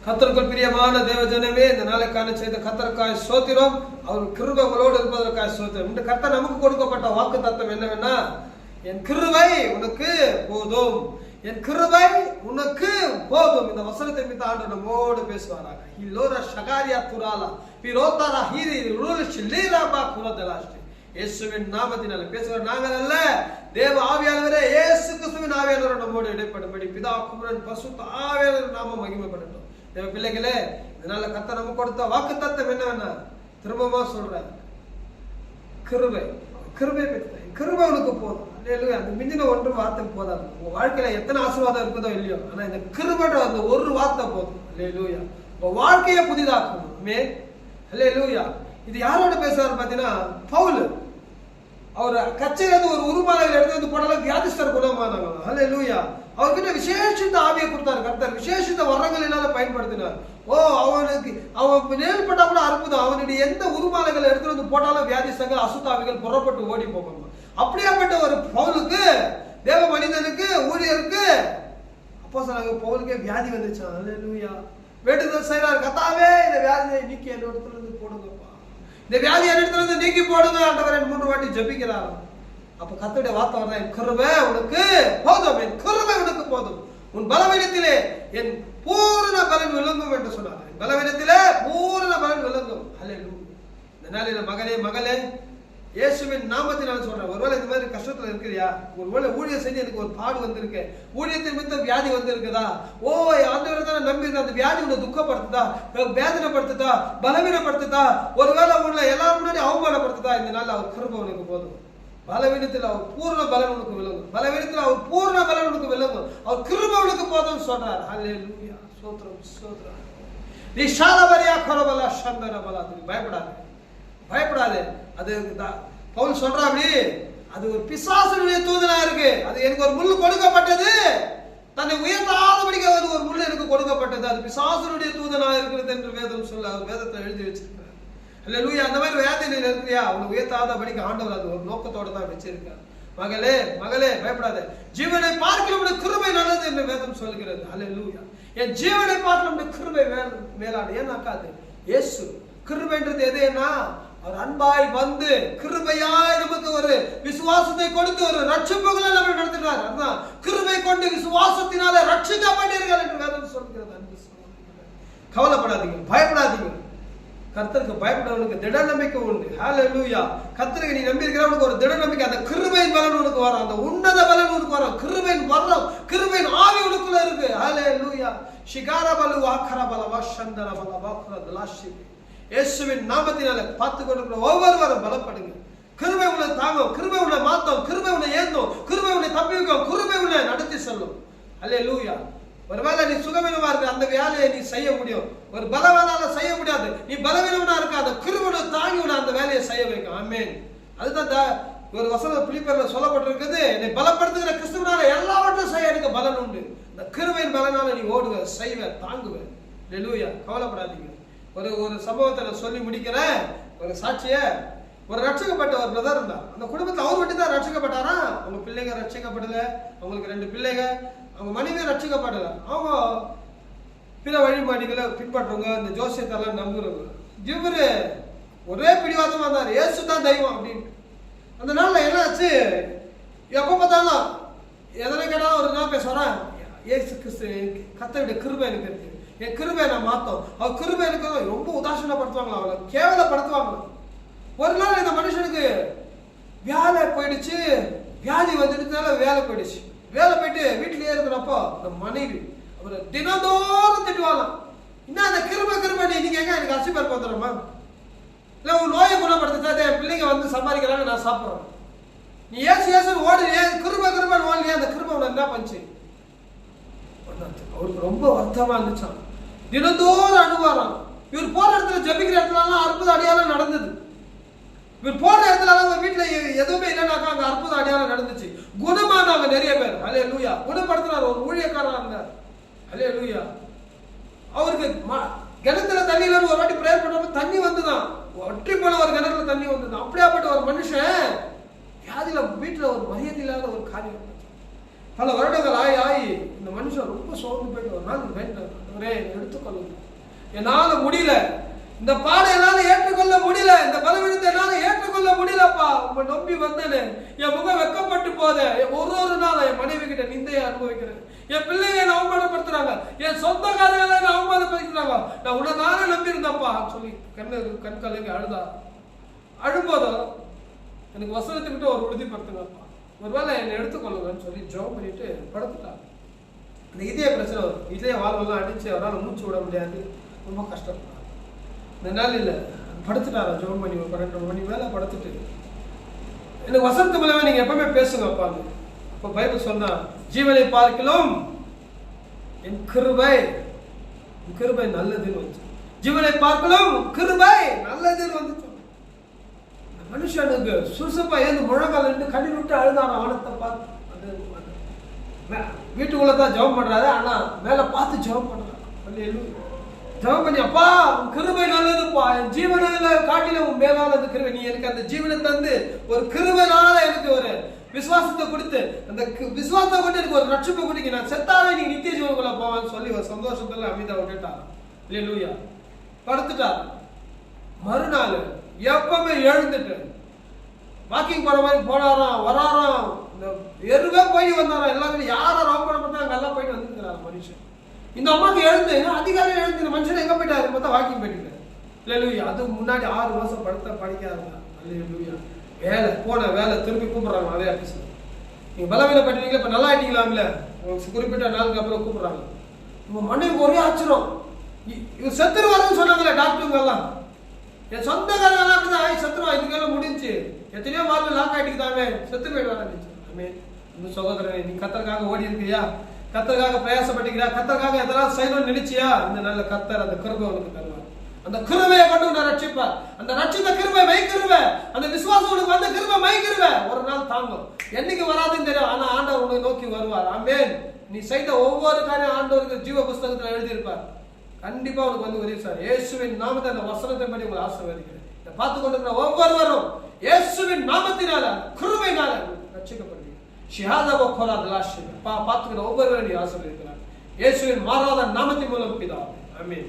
கர்த்தருக்குள் பிரியமான தேவ ஜனமே, இந்த நாளைக்கான செய்த கர்த்தருக்காய் ஸ்தோத்திரம். அவர் கிருபை உங்களோடு இருப்பதற்காக ஸ்தோத்திரம். இந்த கர்த்தர் நமக்கு கொடுக்கப்பட்ட வாக்கு தத்தம் என்னவென்னா, என் கிருபை உனக்கு போதும், என் கிருபை உனக்கு போதும். இந்த வசனத்தை மீது ஆண்டவர் நம்மோடு பேசுவாராக. ஹிலோரா ஷகாரியா துராலா பிரோதாரா ஹீரி ரூல்ஷ் லீராபா குரதலாஷ்டி. இயேசுவின் நாமத்தினால பேசுகிற நாங்கள் அல்ல, தேவ ஆவியானவரே, இயேசு கிறிஸ்துவின் ஆவியானவர் நம்மோடு இடைப்படும்படி பிதா குமரன் பசுத்த ஆவியானவர் நாம மகிமைப்படட்டும். தேவ பிள்ளைகளே, இதனால கர்த்தர் நமக்கு கொடுத்த வாக்கு தத்தம் என்னவென்னா, திரும்பமா சொல்றேன், கிருபை. கிருபை பெற்ற கிருபை உனக்கு போதும். அந்த மிஞ்சின ஒன்று வார்த்தை போதாது. உங்க வாழ்க்கையில எத்தனை ஆசீர்வாதம் இருக்குதோ இல்லையோ, ஆனா இந்த கிருபைன்ற அந்த ஒரு வார்த்தை போதும். அல்லேலூயா. உங்க வாழ்க்கையை புதிதாக்கணும். ஆமென். அல்லேலூயா. இது யாரோட பேசுறாரு பாத்தீங்கன்னா, பவுல். அவர் கச்சையில ஒரு உருமாலையில எடுத்து வந்து போனாலும் வியாதிஸ்தர் குணமானாங்க. அல்லேலூயா. அவர்கிட்ட விசேஷித்த ஆவியை கொடுத்தாரு கர்த்தர், விசேஷித்த வரங்களினால பயன்படுத்தினார். அவன் நேர்பட்டா கூட அற்புதம். அவனுடைய எந்த உருமாலைகளை எடுத்து வந்து போட்டாலும் வியாதிஸ்தர்கள் அசுத்தாவிகள் புறப்பட்டு ஓடி போவாங்க. அப்படியாப்பட்ட ஒரு பவுலுக்கு, தேவ மனிதனுக்கு, ஊழியருக்கு, அப்போஸ்தலனாகிய பவுலுக்கே வியாதி வந்துச்சு. அல்லேலூயா. வேண்டுதல் செய்றார், கர்த்தாவே இந்த வியாதியை நீக்கி என்னோட இடத்துல இருந்து போடுங்கப்பா, இந்த வியாதி என்னிடத்துல இருந்து நீக்கி போடுங்க ஆண்டவரே. 3 வாட்டி ஜெபிக்கிறார். அப்ப கர்த்தருடைய வார்த்தை வரதான், என் கிருபை உனக்கு போதும், என் கிருபை உனக்கு போதும், உன் பலவீனத்திலே என் பூரண பலன் விளங்கும் என்று சொன்னார். என் பலவீனத்திலே பூரண பலன் விளங்கும். அல்லேலூயா. இந்த நாளில மகனே மகளே, இயேசுவின் நாமத்தினால சொல்றேன், ஒருவேளை இந்த மாதிரி கஷ்டத்துல இருக்கிறியா, ஒருவேளை ஊழியம் செஞ்சு எனக்கு ஒரு பாடு வந்திருக்கு, ஊழியத்தின் மித்த வியாதி வந்திருக்குதா, ஓ ஆண்டவரை தான் நம்பி அந்த வியாதி உன்னை துக்கப்படுத்துதா, வேதனைப்படுத்துதா, பலவீனப்படுத்துதா, ஒருவேளை உன்னை எல்லாரும் முன்னாடி அவமானப்படுத்துதா, இந்த நாள் அவர் கிருபை உனக்கு போதும். பலவீனத்தில் அவர் பூர்ண பலன் உனக்கு விளங்கும். பலவீனத்தில் அவர் பூர்ண பலன் உனக்கு விளங்கும். அவர் கிருபை உனக்கு போதும் சொல்றார். அல்லேலூயா. ஸ்தோத்திரம் ஸ்தோத்திரம். நீ ஷாலபரியா கரபலா சந்தரபலா. பயப்படாதே, பயப்படாதே. அது பவுல் சொல்றாப்படி, அது ஒரு பிசாசுடைய தூதனா இருக்கு. அது எனக்கு ஒரு முள் கொடுக்கப்பட்டது, தன்னை உயர்த்தாதபடிக்கு அது ஒரு முள் எனக்கு கொடுக்கப்பட்டது, அது பிசாசுடைய தூதனா இருக்கிறது என்று வேதம் சொல்ல, அவர் வேதத்தை எழுதி வச்சிருக்கிறார். அல்லேலூயா. அந்த மாதிரி வேதனையில் இருக்கிறியா, அவனை உயர்த்தாதபடிக்கு ஆண்டவர் அது ஒரு நோக்கத்தோட தான் வச்சிருக்கார். மகளே மகளே, பயப்படாதே. ஜீவனை பார்க்கலாம் கிருபை நல்லது என்று வேதம் சொல்கிறது. அல்லேலூயா. என் ஜீவனை பார்க்கலாம் கிருபை மேலாடு. ஏன்னாக்காது இயேசு கிருபைன்றது எதுனா, அவர் அன்பாய் வந்து கிருபையாய் நமக்கு ஒரு விசுவாசத்தை கொடுத்து ஒரு ரட்சிப்புகளை நம்ம நடத்துகிறார். அதுதான் கிருபை கொண்டு விசுவாசத்தினால ரட்சிக்கப்பட்டீர்கள் என்று வேதம் சொல்கிறது. அன்பு கவலைப்படாதீங்க, பயப்படாதீங்க. கர்த்தருக்கு பயப்படுறவனுக்கு திட நம்பிக்கை உண்டு. ஹல்லேலூயா. கர்த்தருக்கு நீ நம்பி இருக்கிறவனுக்கு ஒரு திட நம்பிக்கை, அந்த கிருபையின் பலன் உனக்கு வரும், அந்த உன்னத பலன் உனக்கு வரும். கிருபையின் வரம், கிருபையின் ஆவி உனக்குள்ள இருக்கு. ஹல்லேலூயா. ஷிகாரபலு ஆக்கரபலவா சந்தரபலவா குரதலாஷி. இயேசுவின் நாமத்தினால பார்த்து கொண்டிருக்கிற ஒவ்வொருவரும் பலப்படுங்க. கிருபை உன்னை தாங்கும், கிருபை உன்னை மாத்தும், கிருபை உன்னை ஏந்தும், கிருபை உன்னை தப்பிக்கும், கிருபை உன்னை நடத்தி செல்லும். அல்லேலூயா. ஒருவேளை நீ சுகவீனமா இருக்க, அந்த வேலையை நீ செய்ய முடியும். ஒரு பலவீனால செய்ய முடியாது. நீ பலவீனமா இருக்க, அந்த கிருபை தாங்கி உன்னை அந்த வேலையை செய்ய வைக்கும். ஆமென். அதுதான் ஒரு வசனம் பிலிப்பியர்ல சொல்லப்பட்டிருக்குது, என்னை பலப்படுத்துகிற கிறிஸ்துவினால எல்லாவற்றையும் செய்ய எனக்கு பலன் உண்டு. இந்த கிருபையின் பலனால நீ ஓடுவ, செய்வ, தாங்குவ. அல்லேலூயா. கவலைப்படாதீங்க. ஒரு சம்பவத்தை நான் சொல்லி முடிக்கிறேன். ஒரு சாட்சிய, ஒரு ரட்சிக்கப்பட்ட ஒரு பிரதர் இருந்தார். அந்த குடும்பத்தில் அவர் மட்டும் தான் ரட்சிக்கப்பட்டாரா, அவங்க பிள்ளைங்க ரட்சிக்கப்படல, அவங்களுக்கு 2 பிள்ளைங்க, அவங்க மனைவி ரட்சிக்கப்படல. அவங்க பிற வழிபாடுகளை பின்பற்றுறவங்க, இந்த ஜோசியத்தெல்லாம் நம்புறவங்க. இவரு ஒரே பிடிவாதமா இருந்தார், இயேசு தான் தெய்வம் அப்படின்ட்டு. அந்த நாள்ல என்ன ஆச்சு, எப்ப பார்த்தாலும் எதனை கேட்டாலும் ஒரு நாள் பேசுறேன், இயேசு கிறிஸ்து கர்த்தருடைய கிருபை எனக்கு இருக்கு, என் கிருபை நான் மாத்தோம், அவர் கிருபை எனக்கு ரொம்ப உதாசீனப்படுத்துவாங்களா, அவளை கேவலப்படுத்துவாங்க. ஒரு நாள் இந்த மனுஷனுக்கு வேலை போயிடுச்சு, வியாதி வந்துடுறதுனால வேலை போயிடுச்சு. வேலை போயிட்டு வீட்டிலேயே இருக்கிறப்போ அந்த மனைவி அவரை தினந்தோறும் திட்டுவாங்களாம். இன்னும் அந்த கிருபை கிருபை நீங்க எங்க எனக்கு அரிசி பருப்பு வந்துடுறோமா, இல்லை உன் நோயை குணப்படுத்த என் பிள்ளைங்க வந்து சம்பாதிக்கிறாங்க, நான் சாப்பிட்றேன், நீ ஏசு ஏசுன்னு ஓடு, ஏன் கிருபை கிருபை ஓடலையே, அந்த கிருபை உனக்கு என்ன பண்ணுச்சு. அவருக்கு ரொம்ப வருத்தமா இருந்துச்சான். தினந்தோறும் அனுவாராம். இவர் போற இடத்துல ஜெபிக்கிற இடத்துலலாம் அற்புத அடையாளம் நடந்தது. இவர் போற இடத்துல வீட்டுல எதுவுமே இல்லைனாக்கா அங்க அற்புத அடையாளம் நடந்துச்சு. குணமானாங்க நிறைய பேர். அல்லேலூயா. குணப்படுத்தினார். ஒரு ஊழியக்காரர் இருந்தார். அல்லேலூயா. அவருக்கு கிணத்துல தண்ணி இல்லைன்னு ஒரு வாட்டி பிரேயர் பண்றப்ப தண்ணி வந்துதான், ஒற்றி போன ஒரு கிணத்துல தண்ணி வந்துதான். அப்படியாப்பட்ட ஒரு மனுஷன் வியாதியில வீட்டுல ஒரு மரியாதை இல்லாத ஒரு காரியம். பல வருடங்கள் ஆகி இந்த மனுஷன் ரொம்ப சோர்ந்து போயிட்டு ஒரு நாள் வேண்டாம், எடுத்துக்கொள்ளுங்க, என்னால முடியல, இந்த பாடம் என்னால ஏற்றுக்கொள்ள முடியல, இந்த பலவீனத்தை என்னால ஏற்றுக்கொள்ள முடியலப்பா, உங்க நம்பி வந்தேன்னு என் முகம் வெக்கப்பட்டு போத, ஒரு நாள் என் மனைவி கிட்ட நிந்தையை அனுபவிக்கிறேன், என் பிள்ளைங்க என்ன அவமானப்படுத்துறாங்க, என் சொந்தக்காரங்களை என்ன அவமானப்படுத்துறாங்க, நான் உன்னதான நம்பி இருந்தப்பா சொல்லி கண் கலங்கி அழுதா. அழும்போதும் எனக்கு வசனத்துக்கிட்ட ஒரு உறுதிப்படுத்துங்கப்பா, ஒருவேளை என்னை எடுத்துக்கொள்ளுங்கன்னு சொல்லி ஜெபம் பண்ணிட்டு படுத்துட்டாங்க. இந்த இதய பிரச்சனை வரும், இதய வாழ்வெல்லாம் அடிச்சு அவரால் மூச்சு விட முடியாது, ரொம்ப கஷ்டப்பட்டாங்க. இந்த நாள் இல்லை படுத்துட்டாரா ஜெபம் பண்ணி ஒரு 12 மணி மேலே படுத்துட்டு, எனக்கு வசனத்து மூலமா நீங்க எப்பவுமே பேசுங்கப்பா. அப்போ பைபிள் சொன்னா, ஜீவனை பார்க்கலாம் என் கிருபை நல்லதுன்னு வந்து, ஜீவனை பார்க்கலாம் கிருபை நல்லதுன்னு வந்து மனுஷனுக்கு சுறுசுறுப்பா ஏந்து முழங்கால் இருந்து கண்ணி விட்டு அழுதான அவனத்தை பார்த்து. வீட்டுக்குள்ளதான் ஜெபம் பண்றாரு, ஆனா மேல பார்த்து ஜெபம் பண்றாரு. ஜெபம் பண்ணி, அப்பா கிருபை நல்லதுப்பா, என் ஜீவனில காட்டில உன் மேலான அந்த கிருபை, நீ எனக்கு அந்த ஜீவனை தந்து ஒரு கிருபைனால எனக்கு ஒரு விசுவாசத்தை கொடுத்து, அந்த விசுவாசத்தை கொண்டு எனக்கு ஒரு ரட்சிப்பை கொடுங்க, நான் செத்தாலே நீ நித்திய ஜீவனுக்குள்ள போவான்னு சொல்லி ஒரு சந்தோஷத்துல அமைதியா விட்டுட்டார். அல்லேலூயா. படுத்துட்டார். மறுநாள் எப்பவுமே எழுந்துட்டு வாக்கிங் போற மாதிரி போனாராம் வராராம், இந்த எருவே போய் வந்தாராம், எல்லாரும் யாரும் ரோம் பண்ண மாட்டாங்க, எல்லாம் போயிட்டு வந்துருக்கிறாரு மனுஷன். இந்த அம்மாவுக்கு எழுந்து அதிகாலையில் எழுந்து இந்த மனுஷன் எங்க போயிட்டாரு பார்த்தா வாக்கிங் போயிட்டு. அல்லேலூயா. அதுக்கு முன்னாடி 6 மாசம் படிக்காதுங்க. அல்லேலூயா. வேலை திரும்பி கூப்பிடுறாங்க அதே ஆஃபீஸ்ல. நீங்க பலவீனப்பட்டீங்களா, இப்ப நல்லா ஆயிட்டீங்களாம்ல, குறிப்பிட்ட நாளுக்கு அப்புறம் கூப்பிடுறாங்க. உங்க மனைவி ஒரே ஆச்சரியம், இவர் செத்துருவாருன்னு சொன்னாங்களே டாக்டருங்க எல்லாம், என் சொந்தக்காரங்க அப்படிதான் செத்துருவா, இதுக்கெல்லாம் முடிஞ்சு எத்தனையோ வாழ்வு லாக் ஆயிட்டுதாமே, செத்து போயிடுவாங்க. இன்னும் சகோதரனே, நீ கத்தருக்காக ஓடி இருக்கியா, கத்தருக்காக பிரயாசப்பட்டிருக்கியா, கத்தருக்காக எதெல்லாம் செய்யணும்னு நினைச்சியா, இந்த நல்ல கத்தர் அந்த கிருபை உனக்கு தருவார். அந்த கிருபையை கொண்டு உன்னை ரட்சிப்பார். அந்த ரட்சித்த கிருபை மெய்க்கிருபை, அந்த விசுவாசம் உனக்கு வந்த கிருபை மெய்க்கிருபை ஒரு நாள் தாங்கும். என்னைக்கு வராதுன்னு தெரியும், ஆனா ஆண்டவர் உன்னை நோக்கி வருவார். ஆமென். நீ செய்த ஒவ்வொரு காரியம் ஆண்டவருக்கு ஜீவ புஸ்தகத்தில் எழுதியிருப்பார். கண்டிப்பா உனக்கு வந்து உதவி சார். இயேசுவின் நாமத்தை அந்த வசனத்தை படி உங்களை ஆசீர்வதிக்கிறேன். இதை பார்த்து கொண்டிருக்கிற ஒவ்வொருவரும் இயேசுவின் நாமத்தினால கிருபையினால ரட்சிக்கப்படுவீங்க. ஷிஹாதவ கோராதலாஷி பார்த்துக்கிற ஒவ்வொருவரும் நீ ஆசீர்வதிக்கிறார். இயேசுவின் மாறாத நாமத்தின் மூலம் பிதாவே. ஆமென்.